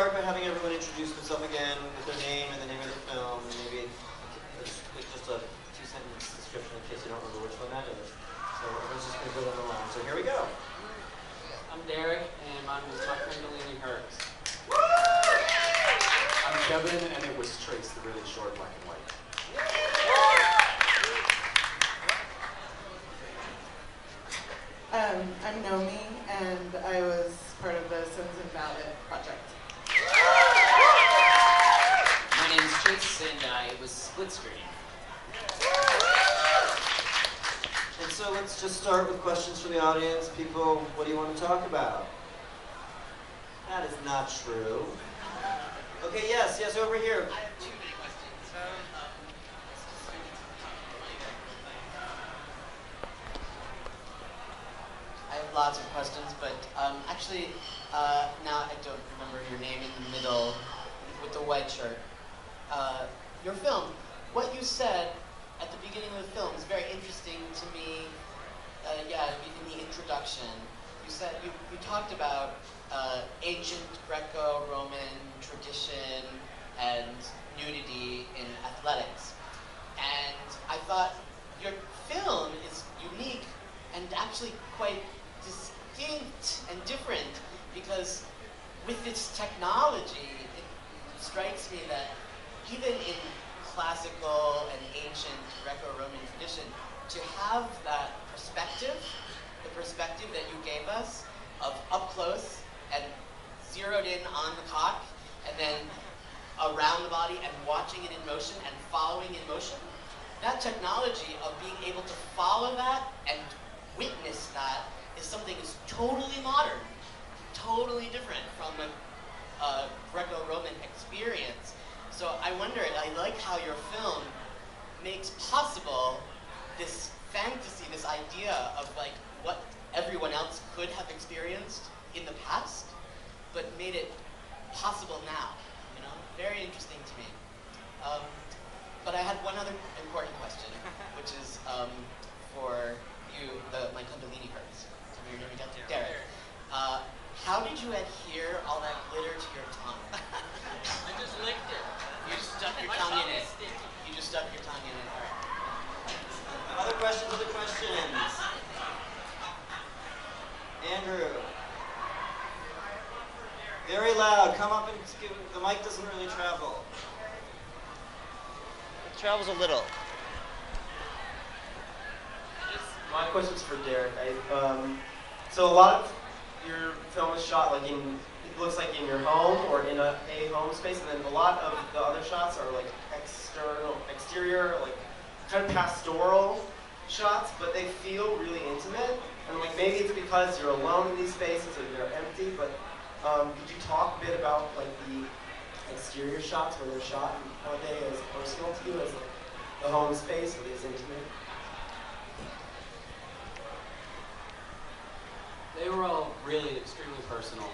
start by having everyone introduce themselves again with their name and the name of the film, and maybe just a 2-sentence description in case you don't remember which one that is. So everyone's just going to go down the line. So here we go. I'm Derek, and mine was My Kundalini Hurts. I'm Kevin, and it was Trace, the really short black and white. I'm Nomi, and I was part of the Sons Invalid project. My name is Trace, and I was split screen. And so let's just start with questions from the audience. People, what do you want to talk about? That is not true. Okay, yes, over here. I have too many questions. I have lots of questions, but actually, now I don't remember your name in the middle with the white shirt. Your film, what you said at the beginning of the film is very interesting to me. In the introduction, you said you talked about ancient Greco-Roman tradition and nudity in athletics, and I thought your film is unique and actually quite distinct and different, because with its technology, it strikes me that even in classical and ancient Greco-Roman tradition, to have that perspective, the perspective that you gave us of up close and zeroed in on the cock, and then around the body and watching it in motion and following in motion, that technology of being able to follow that and witness that is something that's totally modern, totally different from a Greco-Roman experience. So I wonder, I like how your film makes possible this fantasy, this idea of like what everyone else could have experienced in the past, but made it possible now, you know? Very interesting to me. But I had one other important question, which is for you, my Kundalini Hurts. So your name again? Derek. How did you adhere all that glitter to your tongue? I just licked it. You just stuck your tongue in it. You just stuck your tongue in it. All right. Other questions? Andrew. Very loud. Come up and give, the mic doesn't really travel. It travels a little. My question's for Derek. So a lot of your film is shot like it looks like in your home or in a home space, and then a lot of the other shots are like exterior, like kind of pastoral shots, but they feel really intimate. And like maybe it's because you're alone in these spaces or they're empty, but could you talk a bit about like the exterior shots where they're shot, and are they as personal to you as like the home space, or as intimate? They were all really extremely personal.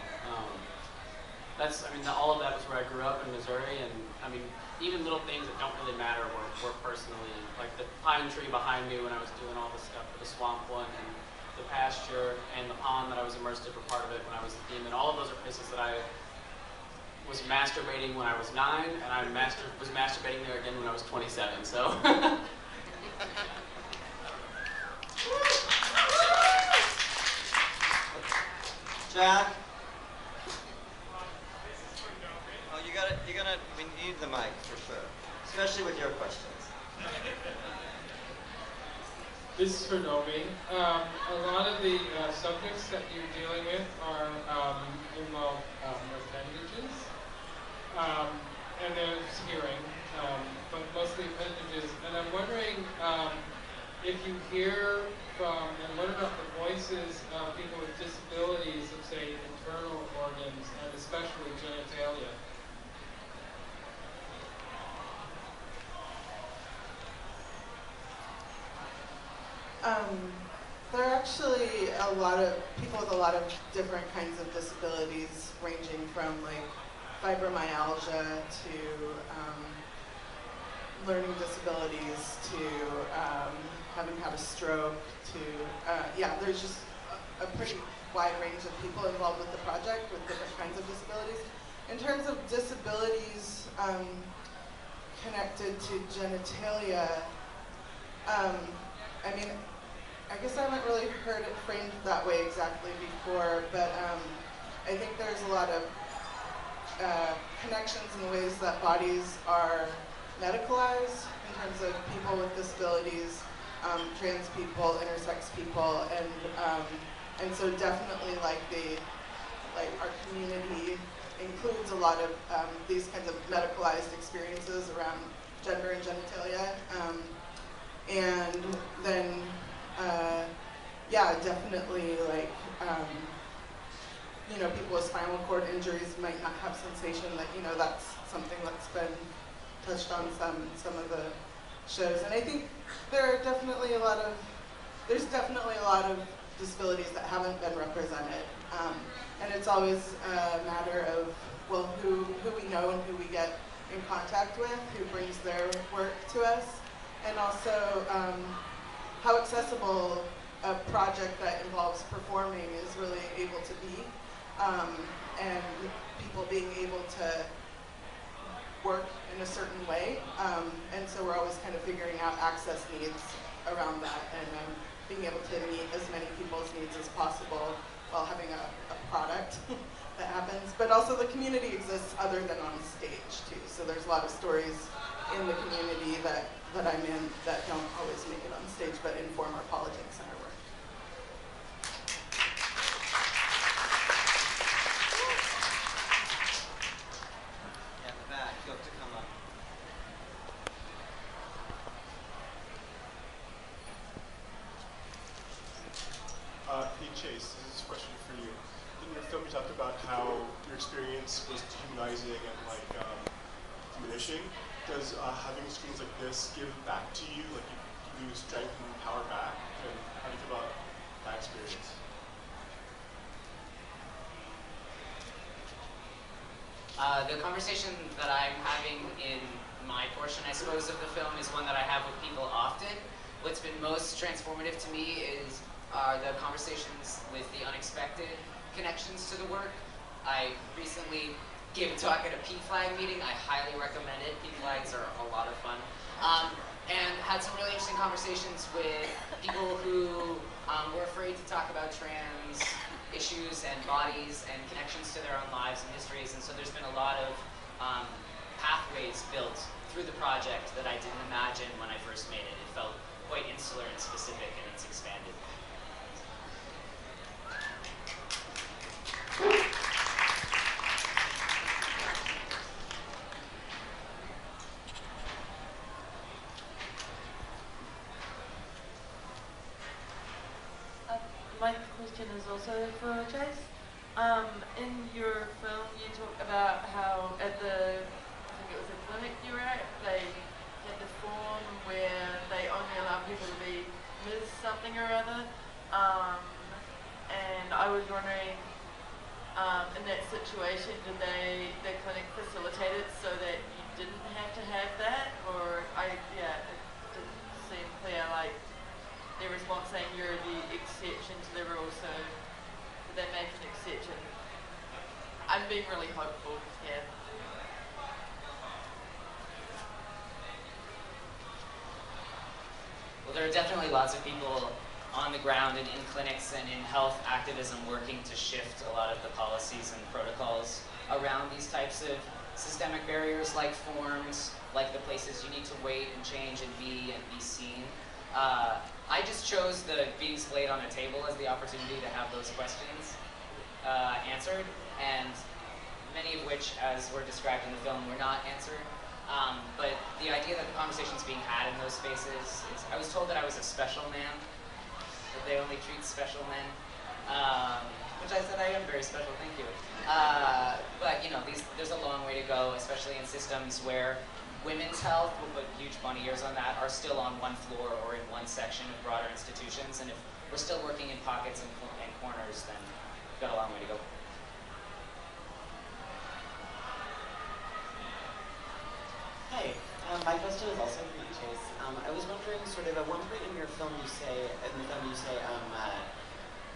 All of that was where I grew up in Missouri, and I mean, even little things that don't really matter were personally, like the pine tree behind me when I was doing all the stuff for the swamp one, and the pasture, and the pond that I was immersed in for part of it when I was a demon. All of those are places that I was masturbating when I was 9, and I was masturbating there again when I was 27, so. Jack? Oh, we need the mic for sure, especially with your questions. This is for Nomi. A lot of the subjects that you're dealing with involve appendages, and there's hearing, but mostly appendages. And I'm wondering if you hear from, and what about the voices of people with disabilities of, say, internal organs, and especially genitalia? There are actually a lot of people with a lot of different kinds of disabilities, ranging from like fibromyalgia to learning disabilities to having had a stroke to, there's just a pretty wide range of people involved with the project with different kinds of disabilities. And in terms of disabilities connected to genitalia, I mean, I guess I haven't really heard it framed that way exactly before, but I think there's a lot of connections in ways that bodies are medicalized in terms of people with disabilities, trans people, intersex people, and so definitely like our community includes a lot of these kinds of medicalized experiences around gender and genitalia, and then yeah, definitely like you know, people with spinal cord injuries might not have sensation. That, you know, that's something that's been touched on some of the shows, and I think there's definitely a lot of disabilities that haven't been represented, and it's always a matter of, well, who we know and who we get in contact with, who brings their work to us, and also how accessible a project that involves performing is really able to be, and people being able to work in a certain way, and so we're always kind of figuring out access needs around that, and being able to meet as many people's needs as possible while having a product that happens. But also the community exists other than on stage too, so there's a lot of stories in the community that I'm in that don't always make it on stage but inform our politics and our work. Yeah, in the back, you have to come up. Hey Chase, this is a question for you. In your film, you talked about how your experience was dehumanizing and like diminishing. Does having screens like this give back to you, like give you strength and power back? And how do you feel about that experience? The conversation that I'm having in my portion, I suppose, of the film is one that I have with people often. What's been most transformative to me are the conversations with the unexpected connections to the work. I recently gave a talk at a PFLAG meeting. I highly recommend it. PFLAGs are a lot of fun. And had some really interesting conversations with people who were afraid to talk about trans issues and bodies and connections to their own lives and histories. And so there's been a lot of pathways built through the project that I didn't imagine when I first made it. It felt quite insular and specific, and it's expanded. My question is also for Chase. In your film, you talk about how at I think it was a clinic you were at, they had the form where they only allow people to be Ms. something or other. And I was wondering, in that situation, did the clinic facilitate it so that you didn't have to have that? Or, it didn't seem clear, like, their response saying you're the exception to the rule, so did they make an exception? I'm being really hopeful here. Well, there are definitely lots of people on the ground and in clinics and in health activism working to shift a lot of the policies and protocols around these types of systemic barriers, like forms, like the places you need to wait and change and be seen. I just chose the being displayed on a table as the opportunity to have those questions answered, and many of which, as were described in the film, were not answered. But the idea that the conversation's being had in those spaces is, I was told that I was a special man, that they only treat special men, which I said I am very special, thank you. But you know, there's a long way to go, especially in systems where women's health, we'll put huge bunny ears on that, are still on one floor or in one section of broader institutions, and if we're still working in pockets and corners, then we've got a long way to go. Hey, my question is also for you, Chase. I was wondering, sort of, at one point in your film, you say,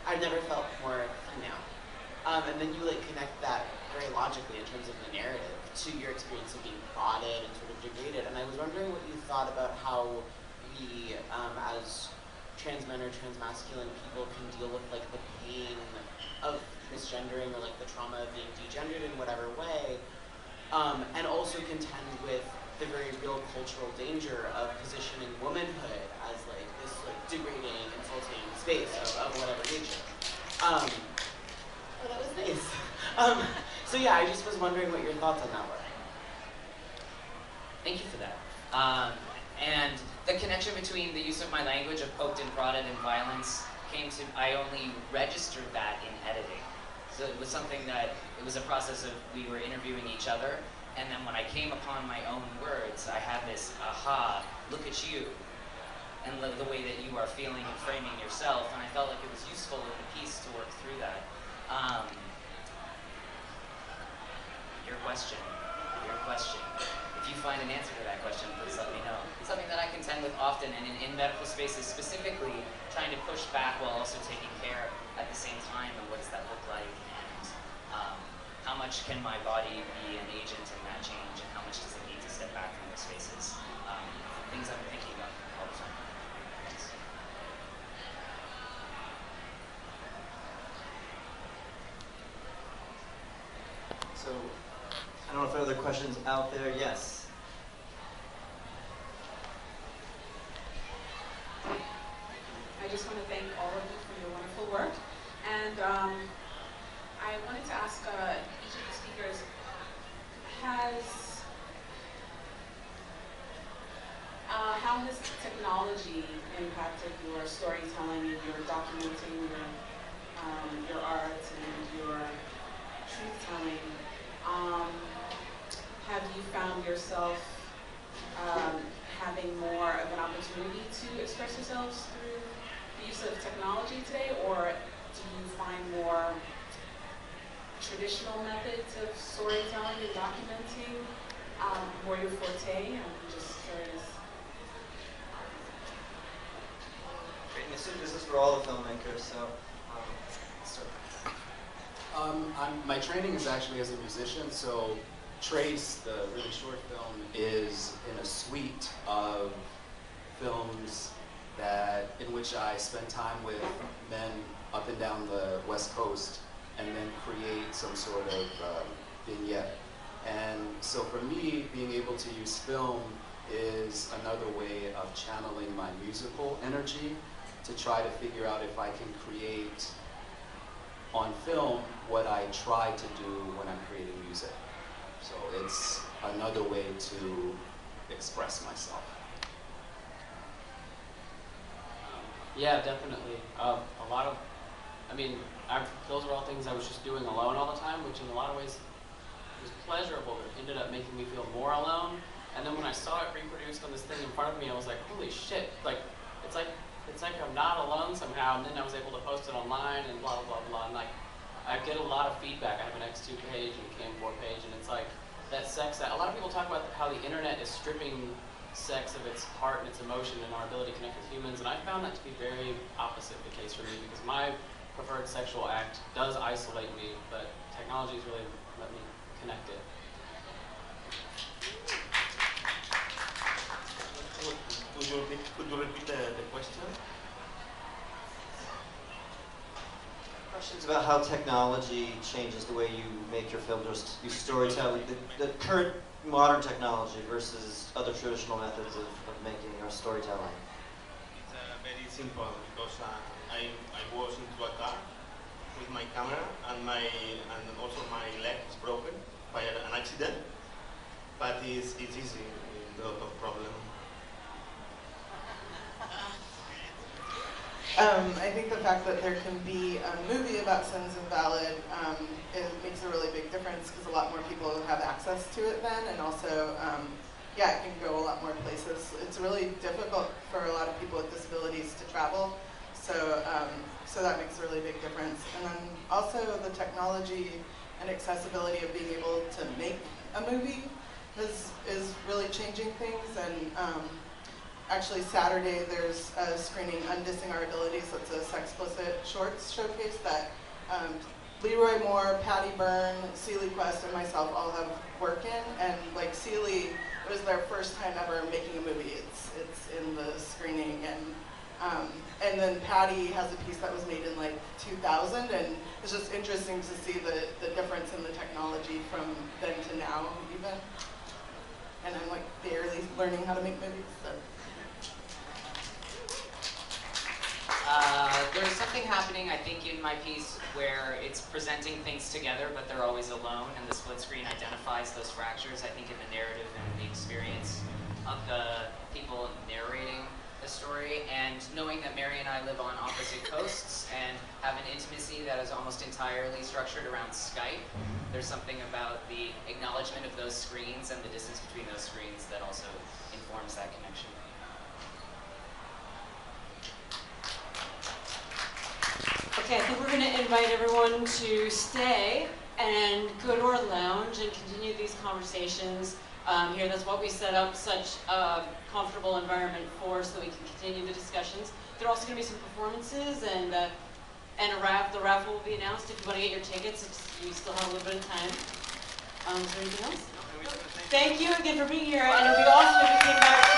I've never felt more female. And then you like connect that very logically in terms of the narrative to your experience of being prodded and sort of degraded. And I was wondering what you thought about how we, as trans men or transmasculine people, can deal with like the pain of misgendering or like the trauma of being degendered in whatever way, and also contend with the very real cultural danger of positioning womanhood as like this like degrading, insulting space of whatever nature. Oh, that was nice. So yeah, I just was wondering what your thoughts on that were. Thank you for that. And the connection between the use of my language of poked and prodded and violence came to, I only registered that in editing. So it was something that, it was a process of, we were interviewing each other, and then when I came upon my own words, I had this, aha, look at you, and the way that you are feeling and framing yourself, and I felt like it was useful in the piece to work through that. Your question. If you find an answer to that question, please let me know. It's something that I contend with often, and in medical spaces specifically, trying to push back while also taking care at the same time, and what does that look like, and how much can my body be an agent in that change, and how much does it need to step back from those spaces? Things I'm thinking of all the time. Thanks. So, I don't know if there are other questions out there. Yes. I just want to thank all of you for your wonderful work. And I wanted to ask each of the speakers, how has technology impacted your storytelling and your documenting your art and your truth-telling? Have you found yourself having more of an opportunity to express yourselves through the use of technology today, or do you find more traditional methods of storytelling and documenting more your forte? I'm just curious. Great, and this is for all the filmmakers, so my training is actually as a musician, so Trace, the really short film, is in a suite of films in which I spend time with men up and down the West Coast and then create some sort of vignette. And so for me, being able to use film is another way of channeling my musical energy to try to figure out if I can create on film what I try to do when I'm creating music. So it's another way to express myself. Yeah, definitely. Those are all things I was just doing alone all the time, which in a lot of ways was pleasurable, but it ended up making me feel more alone. And then when I saw it reproduced on this thing in front of me, I was like, holy shit, it's like I'm not alone somehow. And then I was able to post it online and blah, blah, blah. And I get a lot of feedback. I have an X2 page and a Cam4 page, and it's like that sex. A lot of people talk about how the internet is stripping sex of its heart and its emotion and our ability to connect with humans, and I found that to be very opposite the case for me, because my preferred sexual act does isolate me, but technology's really let me connect it. Could you repeat the question? questions about how technology changes the way you make your film, just you storytelling, the current modern technology versus other traditional methods of making or storytelling. It's very simple, because I was into a car with my camera, and also my leg is broken by an accident, but it's easy, a lot of problem. I think the fact that there can be a movie about Sons Invalid, it makes a really big difference, because a lot more people have access to it then, and also, yeah, it can go a lot more places. It's really difficult for a lot of people with disabilities to travel, so so that makes a really big difference. And then also the technology and accessibility of being able to make a movie is really changing things. And actually Saturday there's a screening, Undissing Our Abilities, that's a Sexplicit Shorts showcase that Leroy Moore, Patty Byrne, Seeley Quest, and myself all have work in, and like Seeley, it was their first time ever making a movie. It's in the screening, and then Patty has a piece that was made in like 2000, and it's just interesting to see the difference in the technology from then to now even. And I'm like barely learning how to make movies, so. There's something happening, I think, in my piece where it's presenting things together, but they're always alone, and the split screen identifies those fractures, I think, in the narrative and the experience of the people narrating the story. And knowing that Mary and I live on opposite coasts and have an intimacy that is almost entirely structured around Skype, there's something about the acknowledgement of those screens and the distance between those screens that also informs that connection. Okay, I think we're going to invite everyone to stay and go to our lounge and continue these conversations here. That's what we set up such a comfortable environment for, so that we can continue the discussions. There are also going to be some performances, and the raffle will be announced. If you want to get your tickets, you still have a little bit of time. Is there anything else? Thank you again for being here, and it would be awesome if you came back.